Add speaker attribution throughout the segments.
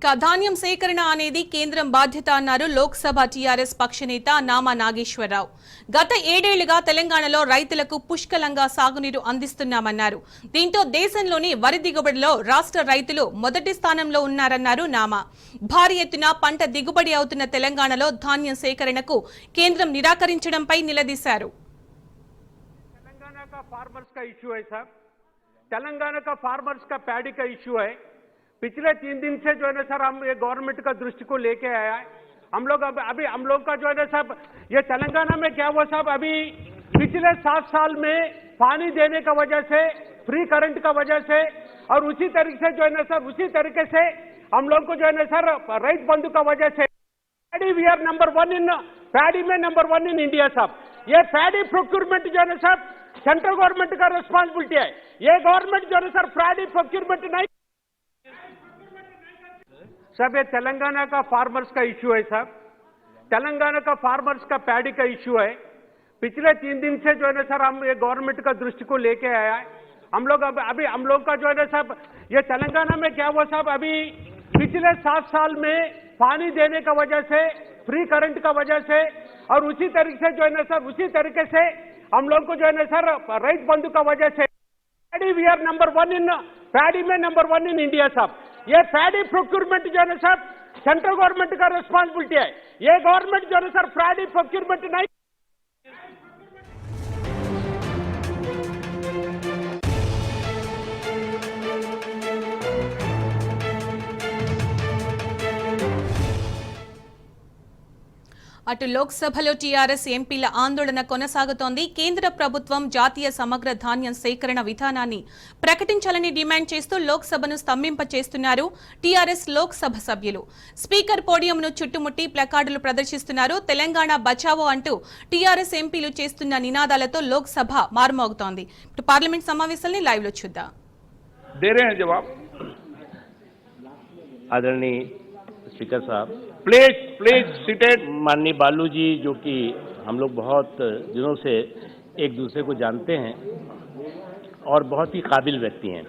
Speaker 1: ధాన్యం సేకరణ అనేది కేంద్రం బాధ్యత అన్నారు లోక్సభ టీఆర్ఎస్ పక్ష నేత నామా నాగేశ్వరరావు. గత 7 ఏళ్లుగా తెలంగాణలో రైతులకు పుష్కలంగా సాగునీరు అందిస్తున్నామన్నారు. దీంతో దేశంలోని వరి దిగుబడిలో రాష్ట్ర రైతులు మొదటి స్థానంలో ఉన్నారన్నారు నామా. భారీ ఎత్తున పంట దిగుబడి అవుతున్న తెలంగాణలో ధాన్యం సేకరణకు కేంద్రం నిరాకరించడంపై నిలదీశారు.
Speaker 2: तेलंगाना का फार्मर्स का पैडी का इश्यू है। पिछले 3 दिन से जो है ना सर हम ये गवर्नमेंट का दृष्टि को लेके आया है। हम लोग अभी हम लोग का जो है ना साहब ये तेलंगाना में क्या हुआ साहब, अभी पिछले 7 साल में पानी देने का वजह से, फ्री करंट का वजह से और उसी तरीके से जो है ना सर उसी तरीके से हम लोग को जो है ना सर राइट बंधु का वजह से paddy we are number 1 in paddy में नंबर 1 इन इंडिया साहब। ये पैडी प्रोक्यूरमेंट जो है ना साहब सेंट्रल गवर्नमेंट का रिस्पॉन्सिबिलिटी है। ये गवर्नमेंट जो है सर पैडी प्रोक्यूरमेंट नहीं सब, ये तेलंगाना का फार्मर्स का इश्यू है साहब। तेलंगाना का फार्मर्स का पैडी का इश्यू है। पिछले 3 दिन से जो है ना सर हम ये गवर्नमेंट का दृष्टि को लेके आया है। हम लोग अभी हम लोग का जो है ना साहब ये तेलंगाना में क्या हुआ साहब, अभी पिछले 7 साल में पानी देने का वजह से, फ्री करंट का वजह से और उसी तरीके से जो है ना सर उसी तरीके से हम लोग को जो है ना सर राइट बंधु का वजह से paddy we are number 1 in paddy में नंबर 1 इन इंडिया साहब। ये पैडी प्रोक्यूरमेंट जो है ना साहब सेंट्रल गवर्नमेंट का रिस्पॉन्सिबिलिटी है। ये गवर्नमेंट जो है ना सर पैडी प्रोक्यूरमेंट नहीं
Speaker 1: అటు లోక్సభలో టీఆర్ఎస్ ఎంపీల ఆందోళన కొనసాగుతోంది. కేంద్ర ప్రభుత్వం జాతీయ సమగ్ర ధాన్యం సేకరణ విధానాన్ని ప్రకటించాలని డిమాండ్ చేస్తూ లోక్సభను స్తంభింపచేస్తున్నారు టీఆర్ఎస్ లోక్సభ సభ్యులు. స్పీకర్ పోడియంను చుట్టుముట్టి ప్లకార్డులు ప్రదర్శిస్తున్నారు. తెలంగాణ బచావో అంటూ టీఆర్ఎస్ ఎంపీలు చేస్తున్న నినాదాలతో లోక్సభ మారుమోగుతోంది. ఇప్పుడు పార్లమెంట్ సమావేశాన్ని లైవ్ లో చూద్దాం.
Speaker 3: आदरणीय स्पीकर साहब,
Speaker 4: प्लीज सीटेड।
Speaker 3: माननीय बालू जी, जो कि हम लोग बहुत दिनों से एक दूसरे को जानते हैं और बहुत ही काबिल व्यक्ति हैं,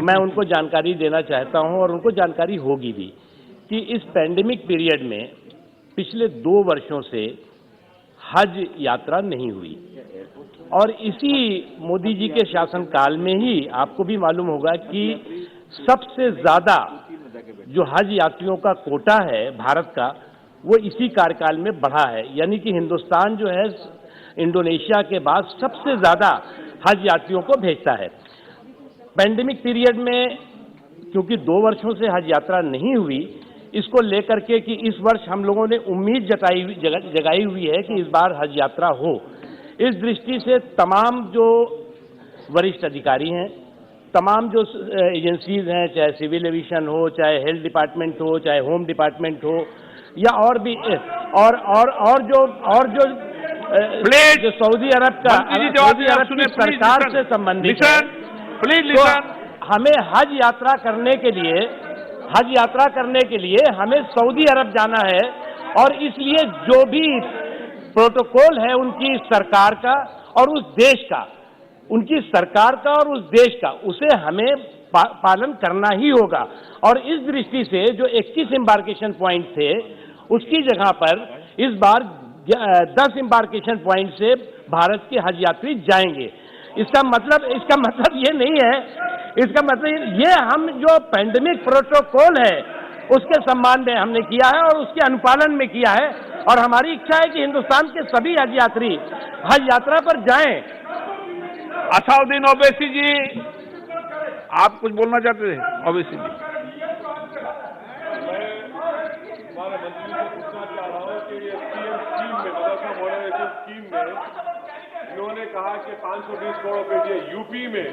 Speaker 3: मैं उनको जानकारी देना चाहता हूं और उनको जानकारी होगी भी कि इस पैंडेमिक पीरियड में पिछले 2 वर्षों से हज यात्रा नहीं हुई और इसी मोदी जी के शासनकाल में ही आपको भी मालूम होगा कि सबसे ज्यादा जो हज यात्रियों का कोटा है भारत का, वो इसी कार्यकाल में बढ़ा है। यानी कि हिंदुस्तान जो है इंडोनेशिया के बाद सबसे ज्यादा हज यात्रियों को भेजता है। पैंडेमिक पीरियड में क्योंकि 2 वर्षों से हज यात्रा नहीं हुई, इसको लेकर के कि इस वर्ष हम लोगों ने उम्मीद जगाई हुई है कि इस बार हज यात्रा हो। इस दृष्टि से तमाम जो वरिष्ठ अधिकारी हैं, तमाम जो एजेंसीज हैं, चाहे सिविल एविएशन हो, चाहे हेल्थ डिपार्टमेंट हो, चाहे होम डिपार्टमेंट हो या और भी और जो सऊदी अरब का सरकार से संबंधित है, तो हमें हज यात्रा करने के लिए हमें सऊदी अरब जाना है और इसलिए जो भी प्रोटोकॉल है उनकी सरकार का और उस देश का, उनकी सरकार का और उस देश का, उसे हमें पालन करना ही होगा। और इस दृष्टि से जो 21 एम्बार्केशन पॉइंट थे उसकी जगह पर इस बार 10 एम्बार्केशन पॉइंट से भारत के हज यात्री जाएंगे। इसका मतलब ये नहीं है, इसका मतलब ये हम जो पैंडेमिक प्रोटोकॉल है उसके सम्मान में हमने किया है और उसके अनुपालन में किया है और हमारी इच्छा है कि हिंदुस्तान के सभी हज यात्री हज यात्रा पर जाएं।
Speaker 4: असाउद्दीन ओवैसी जी, आप कुछ बोलना चाहते थे? ओवैसी जी,
Speaker 5: हमारे मंत्री से पूछना चाह रहा हूँ कि ये पीएम स्कीम में, मदरसा मॉडर्नाइजेशन स्कीम में इन्होंने कहा कि 520 करोड़ रुपए दिए यूपी में।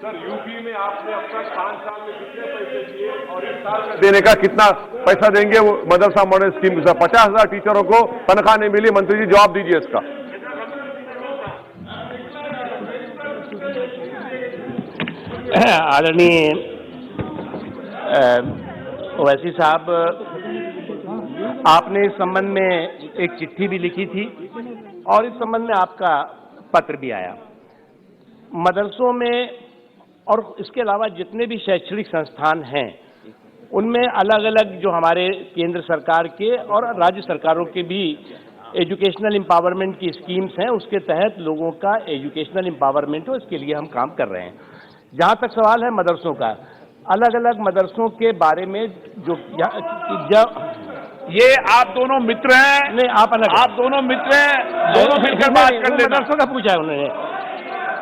Speaker 5: सर, यूपी में आपने अब तक 5 साल में कितने पैसे दिए और इस साल देने का कितना पैसा देंगे वो मदरसा मॉडल स्कीम के साथ? 50,000 टीचरों को तनख्वाह नहीं मिली। मंत्री जी जवाब दीजिए इसका।
Speaker 3: आदरणीय ओवैसी साहब, आपने इस संबंध में एक चिट्ठी भी लिखी थी और इस संबंध में आपका पत्र भी आया। मदरसों में और इसके अलावा जितने भी शैक्षणिक संस्थान हैं उनमें अलग अलग जो हमारे केंद्र सरकार के और राज्य सरकारों के भी एजुकेशनल एम्पावरमेंट की स्कीम्स हैं, उसके तहत लोगों का एजुकेशनल एम्पावरमेंट हो, इसके लिए हम काम कर रहे हैं। जहाँ तक सवाल है मदरसों का, अलग अलग मदरसों के बारे में जो
Speaker 4: ये आप दोनों मित्र हैं?
Speaker 3: नहीं, आप
Speaker 4: दोनों मित्र हैं, दोनों मिलकर बात कर लेना।
Speaker 3: मदरसों का पूछा है उन्होंने,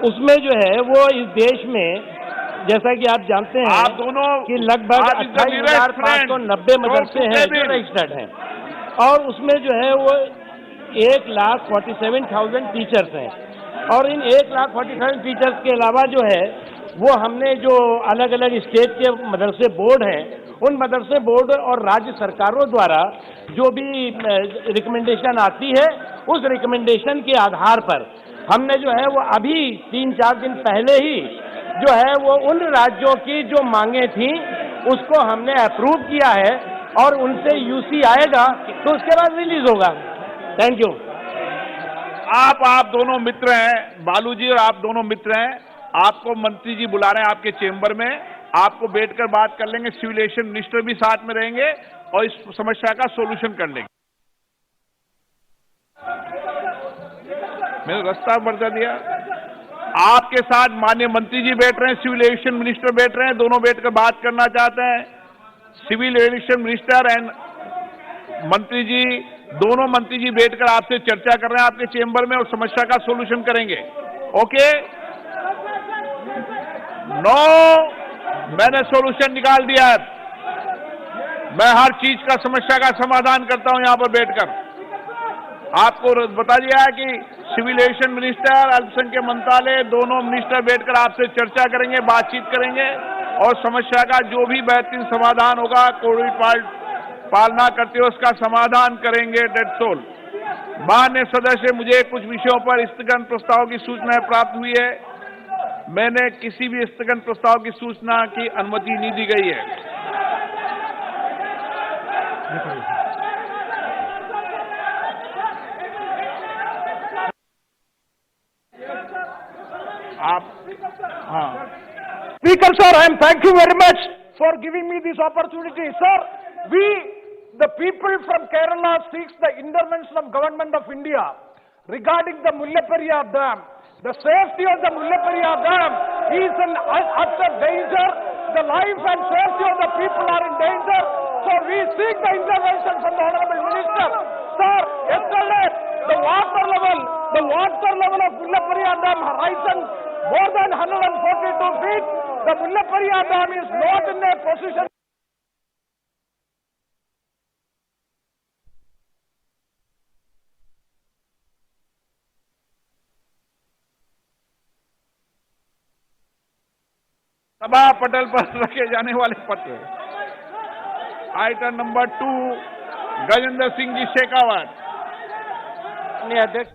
Speaker 3: उसमें जो है वो इस देश में, जैसा कि आप जानते हैं,
Speaker 4: आप दोनों
Speaker 3: कि लगभग 28,590 मदरसे हैं जो रजिस्टर्ड हैं, और उसमें जो है वो 1,47,000 टीचर्स हैं, और इन 1,47,000 टीचर्स के अलावा जो है वो हमने जो अलग अलग स्टेट के मदरसे बोर्ड हैं, उन मदरसे बोर्ड और राज्य सरकारों द्वारा जो भी रिकमेंडेशन आती है, उस रिकमेंडेशन के आधार पर हमने जो है वो अभी 3-4 दिन पहले ही जो है वो उन राज्यों की जो मांगे थी उसको हमने अप्रूव किया है, और उनसे यूसी आएगा तो उसके बाद रिलीज होगा। Thank you.
Speaker 4: आप दोनों मित्र हैं, बालू जी और आप दोनों मित्र हैं। आपको मंत्री जी बुला रहे हैं आपके चेंबर में, आपको बैठकर बात कर लेंगे। सिविल एविएशन मिनिस्टर भी साथ में रहेंगे और इस समस्या का सोल्यूशन कर लेंगे। मैंने रास्ता बढ़ा दिया। आपके साथ माननीय मंत्री जी बैठ रहे हैं, सिविल एविएशन मिनिस्टर बैठ रहे हैं, दोनों बैठकर बात करना चाहते हैं। सिविल एविएशन मिनिस्टर एंड मंत्री जी, दोनों मंत्री जी बैठकर आपसे चर्चा कर रहे हैं आपके चेंबर में और समस्या का सोल्यूशन करेंगे। ओके? नो, मैंने सोल्यूशन निकाल दिया है। मैं हर चीज का, समस्या का समाधान करता हूं यहां पर बैठकर। आपको बता दिया है कि सिविल एविएशन मिनिस्टर, अल्पसंख्यक मंत्रालय, दोनों मिनिस्टर बैठकर आपसे चर्चा करेंगे, बातचीत करेंगे और समस्या का जो भी बेहतरीन समाधान होगा, कोविड पालना करते हुए उसका समाधान करेंगे। That's all. माननीय सदस्य, मुझे कुछ विषयों पर स्थगन प्रस्ताव की सूचनाएं प्राप्त हुई है। मैंने किसी भी स्थगन प्रस्ताव की सूचना की अनुमति नहीं दी गई है। आप हाँ।
Speaker 6: Speaker sir, thank you very much for giving me this opportunity. Sir, we, the people from Kerala, seeks the intervention of Government of India regarding the Mullaperiyar Dam. The safety of the Mullaperiyar Dam is in utter danger. The life and safety of the people are in danger. So we seek the intervention from the Honorable Minister. Sir, yesterday the water level of Mullaperiyar Dam has risen more than 142 feet. The Mullaperiyar Dam is not in a position.
Speaker 4: सभा पटल पर रखे जाने वाले पत्र। Item number 2, Gajendra Singh ji Shekhawat.
Speaker 3: अपने अध्यक्ष